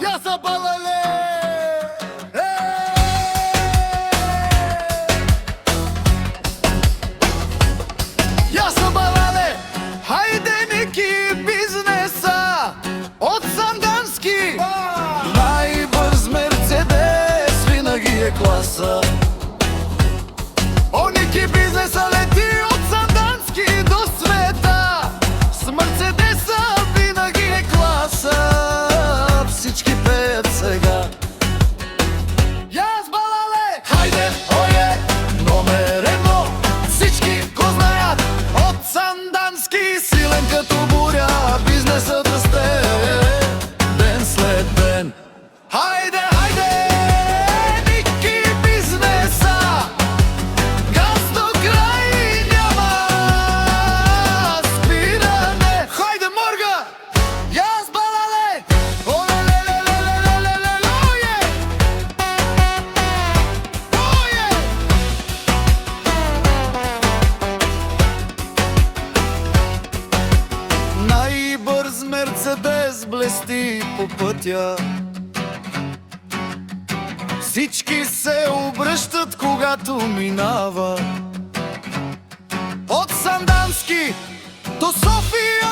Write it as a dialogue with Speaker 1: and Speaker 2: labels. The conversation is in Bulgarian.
Speaker 1: Я са балале! Я са балале! Хайде Ники бизнеса от Сандански! Най-бърз Мерцедес винаги е класа. О, Ники бизнеса лети от Сандански до света. С Мерцедеса винаги е класа. Всички пеят сега. Яс балале! Хайде, ое, номер едно. Всички го знаят от Сандански. Силен като буря, бизнесът расте ден след ден. Хайде, хайде, Ники бизнеса. Газ до край няма спиране. Хайде, морга! Яс балале! Оле-ле-ле-ле-ле-ле-ле-ле-ле! Ое! Най-бърз Мерцедес блести по пътя. Всички се обръщат, когато минава. От Сандански до София